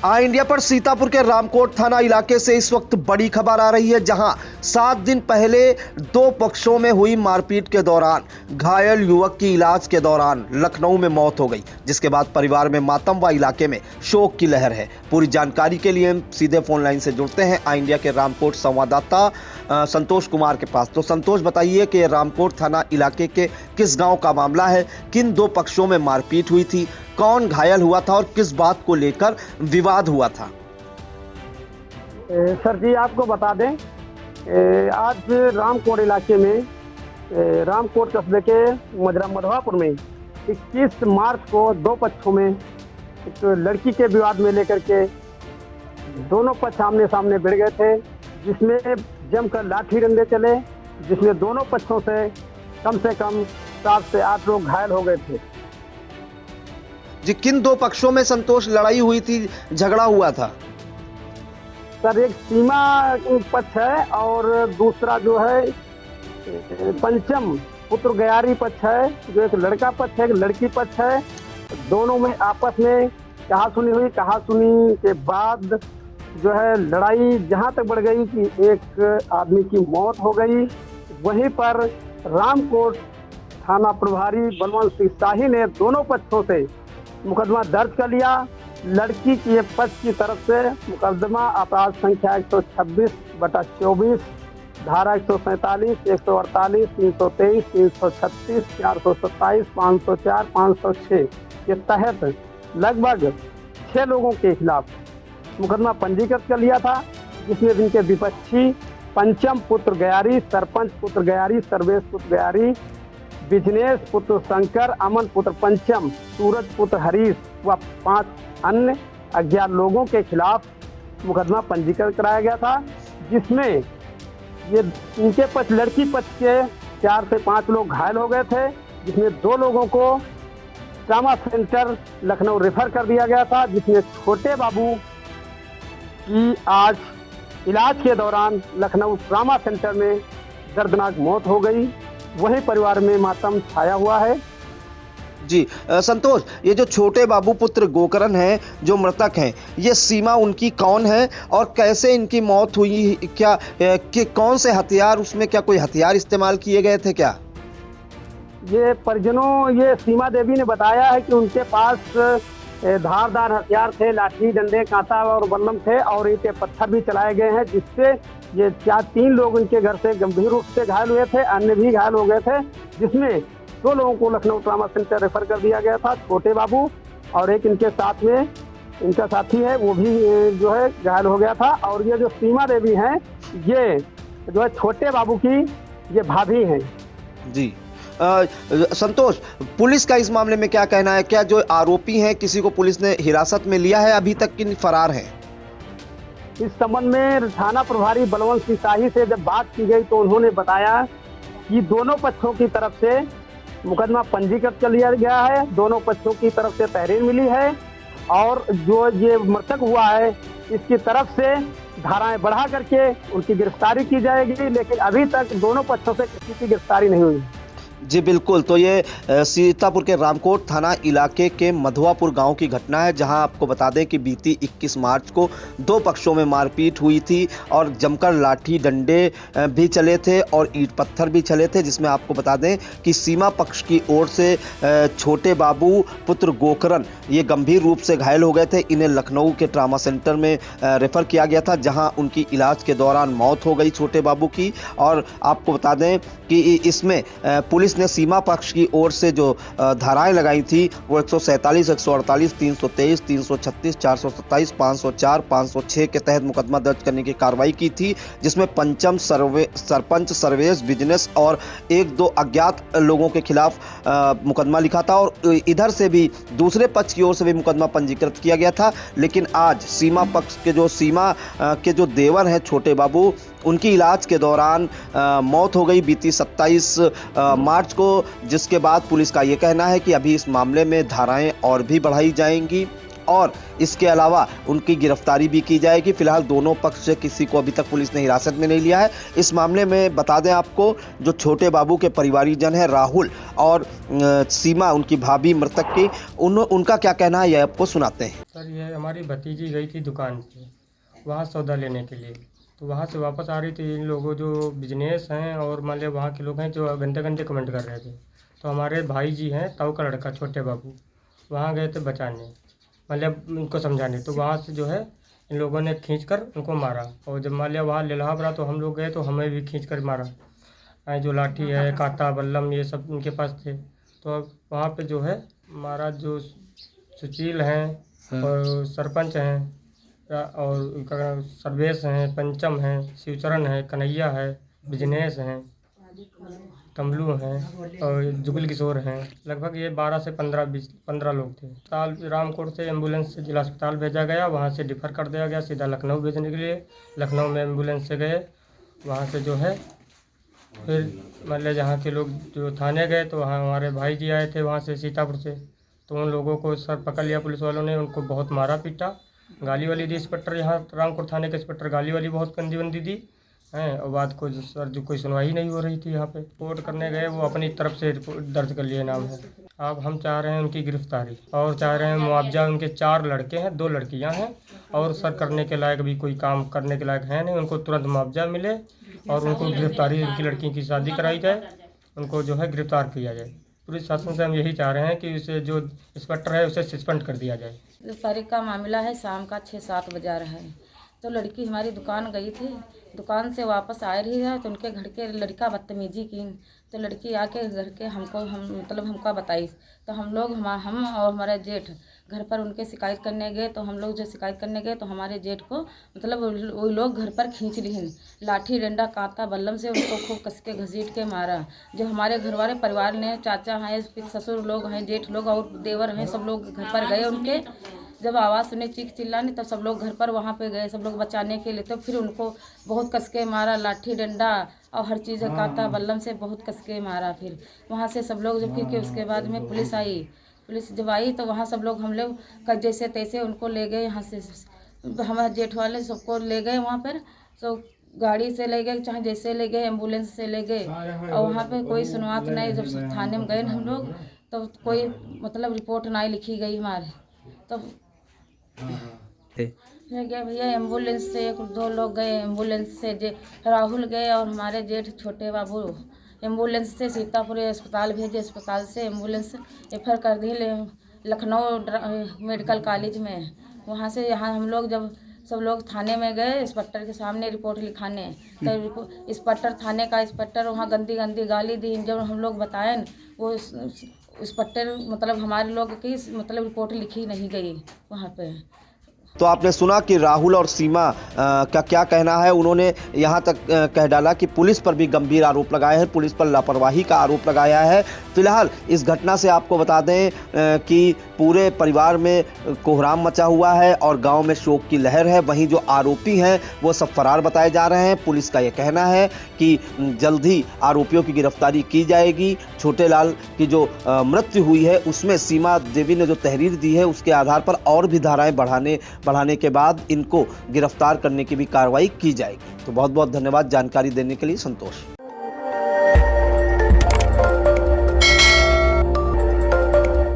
India पर सीतापुर के रामकोट थाना इलाके से इस वक्त बड़ी खबर आ रही है, जहां 7 दिन पहले दो पक्षों में हुई मारपीट के दौरान घायल युवक की इलाज के दौरान लखनऊ में मौत हो गई, जिसके बाद परिवार में मातम व इलाके में शोक की लहर है। पूरी जानकारी के लिए हम सीधे फोन लाइन से जुड़ते हैं इंडिया के रामकोट संवाददाता संतोष कुमार के पास। तो संतोष, बताइए कि रामकोट थाना इलाके के किस गाँव का मामला है, किन दो पक्षों में मारपीट हुई थी, कौन घायल हुआ था और किस बात को लेकर विवाद हुआ था? सर जी, आपको बता दें, आज रामकोट इलाके में रामकोट कस्बे के मधवापुर में 21 मार्च को दो पक्षों में एक लड़की के विवाद में लेकर के दोनों पक्ष आमने सामने भिड़ गए थे, जिसमें जमकर लाठी डंडे चले, जिसमें दोनों पक्षों से कम 7 से 8 लोग घायल हो गए थे। जी, किन दो पक्षों में संतोष लड़ाई हुई थी, झगड़ा हुआ था? सर, एक सीमा पक्ष है और दूसरा जो है पंचम पुत्र गयारी पक्ष है, जो एक लड़का पक्ष है, एक लड़की पक्ष है। दोनों में आपस में कहासुनी हुई। कहासुनी के बाद जो है लड़ाई जहां तक बढ़ गई कि एक आदमी की मौत हो गई। वहीं पर रामकोट थाना प्रभारी बलवंत सिंह शाही ने दोनों पक्षों से मुकदमा दर्ज कर लिया। लड़की के पक्ष की तरफ से मुकदमा अपराध संख्या 126/24, धारा 147, 148, 323, 336, 427, 504, 506 के तहत लगभग 6 लोगों के खिलाफ मुकदमा पंजीकृत कर लिया था, जिसमें इनके विपक्षी पंचम पुत्र गयारी, सरपंच पुत्र गयारी, सर्वेश पुत्र गयारी, बिजनेस पुत्र शंकर, अमन पुत्र पंचम, सूरज पुत्र हरीश व 5 अन्य अज्ञात लोगों के खिलाफ मुकदमा पंजीकृत कराया गया था, जिसमें ये इनके पक्ष लड़की पक्ष के 4 से 5 लोग घायल हो गए थे, जिसमें 2 लोगों को ट्रामा सेंटर लखनऊ रेफर कर दिया गया था, जिसमें छोटे बाबू की आज इलाज के दौरान लखनऊ ट्रामा सेंटर में दर्दनाक मौत हो गई। वही परिवार में मातम छाया हुआ है। जी संतोष, ये जो छोटे बाबू पुत्र गोकरण हैं, जो मृतक हैं, ये सीमा उनकी कौन है और कैसे इनकी मौत हुई? क्या कि कौन से हथियार, उसमें क्या कोई हथियार इस्तेमाल किए गए थे क्या? ये परिजनों, ये सीमा देवी ने बताया है कि उनके पास धारदार हथियार थे, लाठी डंडे कांटा और बल्लम थे और ईंटें पत्थर भी चलाए गए हैं, जिससे ये 3 लोग उनके घर से गंभीर रूप से घायल हुए थे, अन्य भी घायल हो गए थे, जिसमें 2 लोगों को लखनऊ ट्रामा सेंटर रेफर कर दिया गया था, छोटे बाबू और एक इनके साथ में इनका साथी है, वो भी जो है घायल हो गया था। और ये जो सीमा देवी हैं, ये जो है छोटे बाबू की ये भाभी हैं। जी संतोष, पुलिस का इस मामले में क्या कहना है? क्या जो आरोपी हैं, किसी को पुलिस ने हिरासत में लिया है अभी तक कि फरार हैं? इस संबंध में थाना प्रभारी बलवंत सिंह शाही से जब बात की गई तो उन्होंने बताया कि दोनों पक्षों की तरफ से मुकदमा पंजीकृत कर लिया गया है, दोनों पक्षों की तरफ से तहरीर मिली है और जो ये मृतक हुआ है इसकी तरफ से धाराएं बढ़ा करके उनकी गिरफ्तारी की जाएगी, लेकिन अभी तक दोनों पक्षों से किसी की गिरफ्तारी नहीं हुई। जी बिल्कुल, तो ये सीतापुर के रामकोट थाना इलाके के मधवापुर गांव की घटना है, जहां आपको बता दें कि बीती 21 मार्च को दो पक्षों में मारपीट हुई थी और जमकर लाठी डंडे भी चले थे और ईंट पत्थर भी चले थे, जिसमें आपको बता दें कि सीमा पक्ष की ओर से छोटे बाबू पुत्र गोकरण ये गंभीर रूप से घायल हो गए थे। इन्हें लखनऊ के ट्रामा सेंटर में रेफर किया गया था, जहाँ उनकी इलाज के दौरान मौत हो गई छोटे बाबू की। और आपको बता दें कि इसमें पुलिस ने सीमा पक्ष की ओर से जो धाराएं लगाई थी वो 147, 148, 323, 336, 427, 504, 506 के तहत मुकदमा दर्ज करने की कार्रवाई की थी, जिसमें पंचम, सरपंच, सर्वेश, बिजनेस और 1-2 अज्ञात लोगों के खिलाफ मुकदमा लिखा था और इधर से भी दूसरे पक्ष की ओर से भी मुकदमा पंजीकृत किया गया था। लेकिन आज सीमा पक्ष के जो देवर हैं छोटे बाबू, उनकी इलाज के दौरान मौत हो गई बीती 27 मार्च को, जिसके बाद पुलिस का ये कहना है कि अभी इस मामले में धाराएं और भी बढ़ाई जाएंगी और इसके अलावा उनकी गिरफ्तारी भी की जाएगी। फिलहाल दोनों पक्ष से किसी को अभी तक पुलिस ने हिरासत में नहीं लिया है। इस मामले में बता दें आपको, जो छोटे बाबू के परिवारीजन हैं राहुल और सीमा, उनकी भाभी मृतक की, उनका क्या कहना है ये आपको सुनाते हैं। सर, ये हमारी भतीजी गई थी दुकान पे, वहाँ सौदा लेने के लिए, तो वहाँ से वापस आ रही थी। इन लोगों जो बिजनेस हैं और मान लिया वहाँ के लोग हैं जो गंदे गंदे कमेंट कर रहे थे, तो हमारे भाई जी हैं ताऊ का लड़का छोटे बाबू, वहाँ गए थे बचाने, मतलब उनको समझाने। तो वहाँ से जो है इन लोगों ने खींच कर उनको मारा, और जब मान लिया वहाँ लेल्हा पड़ा तो हम लोग गए तो हमें भी खींच कर मारा। जो लाठी है, कांटा, बल्लम, ये सब उनके पास थे। तो वहाँ पे जो है हमारा जो सुशील हैं और सरपंच हैं और सर्वेश हैं, पंचम हैं, शिवचरण है, कन्हैया है, बिजनेस हैं, कमलू हैं और जुगल किशोर हैं। लगभग ये 12 से 15 लोग थे। अस्पताल रामकोट से एम्बुलेंस से जिला अस्पताल भेजा गया, वहाँ से डिफ़र कर दिया गया सीधा लखनऊ भेजने के लिए। लखनऊ में एम्बुलेंस से गए, वहाँ से जो है फिर मतलब जहाँ के लोग जो थाने गए तो वहाँ हमारे भाई जी आए थे वहाँ से सीतापुर से, तो उन लोगों को सर पकड़ लिया पुलिस वालों ने। उनको बहुत मारा पीटा, गाली वाली दी। इंस्पेक्टर यहाँ रामकोट थाने के इंस्पेक्टर गाली वाली बहुत गंदी वंदी दी हैं, और बात को सर जो कोई सुनवाई नहीं हो रही थी यहाँ पे। रिपोर्ट करने गए, वो अपनी तरफ से रिपोर्ट दर्ज कर लिए नाम है। अब हम चाह रहे हैं उनकी गिरफ्तारी और चाह रहे हैं मुआवजा। उनके 4 लड़के हैं, 2 लड़कियाँ हैं, और सर करने के लायक भी कोई काम करने के लायक है नहीं। उनको तुरंत मुआवजा मिले और उनको गिरफ्तारी, उनकी लड़की की शादी कराई जाए, उनको जो है गिरफ्तार किया जाए। पुलिस शासन से हम यही चाह रहे हैं कि उसे जो इंस्पेक्टर है उसे सस्पेंड कर दिया जाए। दोपहर का मामला है, शाम का 6-7 बजा रहा है। तो लड़की हमारी दुकान गई थी, दुकान से वापस आ रही है तो उनके घर के लड़का बदतमीजी की, तो लड़की आके घर के हमको बताई। तो हम लोग हम और हमारे जेठ घर पर उनके शिकायत करने गए। तो हम लोग जो शिकायत करने गए तो हमारे जेठ को वो लोग घर पर खींच लिए, लाठी डंडा कांटा बल्लम से उनको खूब कस के घसीट के मारा। जो हमारे घर वाले परिवार ने, चाचा हैं, ससुर लोग हैं, जेठ लोग और देवर हैं, सब लोग घर पर गए। उनके जब आवाज़ सुने चीख चिल्लाने तब सब लोग घर पर वहाँ पे गए, सब लोग बचाने के लिए। तो फिर उनको बहुत कस के मारा, लाठी डंडा और हर चीज़ कांटा बल्लम से बहुत कस के मारा। फिर वहाँ से सब लोग जब फिर उसके बाद में पुलिस आई, पुलिस जब आई तो वहाँ सब लोग हम लोग जैसे तैसे उनको ले गए। यहाँ से हमारे जेठ वाले सबको ले गए वहाँ पर, तो गाड़ी से ले गए, चाहे जैसे ले गए, एम्बुलेंस से ले गए। और वहाँ पे कोई सुनवाई नहीं। जब थाने में गए हम लोग तो कोई रिपोर्ट नहीं लिखी गई हमारे। तो गया भैया एम्बुलेंस से 1-2 लोग गए, एम्बुलेंस से राहुल गए और हमारे जेठ छोटे बाबू एम्बुलेंस से सीतापुर अस्पताल भेजे। अस्पताल से एम्बुलेंस रेफर कर दी लखनऊ मेडिकल कॉलेज में। वहाँ से यहाँ हम लोग जब सब लोग थाने में गए इंस्पेक्टर के सामने रिपोर्ट लिखाने, तो इंस्पेक्टर थाने का इंस्पेक्टर वहाँ गंदी गंदी गाली दी। जब हम लोग बताएं वो इंस्पेक्टर हमारे लोग की रिपोर्ट लिखी नहीं गई वहाँ पे। तो आपने सुना कि राहुल और सीमा का क्या कहना है। उन्होंने यहाँ तक कह डाला कि पुलिस पर भी गंभीर आरोप लगाए हैं, पुलिस पर लापरवाही का आरोप लगाया है। फिलहाल इस घटना से आपको बता दें कि पूरे परिवार में कोहराम मचा हुआ है और गांव में शोक की लहर है। वहीं जो आरोपी हैं वो सब फरार बताए जा रहे हैं। पुलिस का यह कहना है कि जल्द ही आरोपियों की गिरफ्तारी की जाएगी। छोटे लाल की जो मृत्यु हुई है उसमें सीमा देवी ने जो तहरीर दी है उसके आधार पर और भी धाराएं बढ़ाने के बाद इनको गिरफ्तार करने की भी कार्रवाई की जाएगी। तो बहुत बहुत धन्यवाद जानकारी देने के लिए संतोष।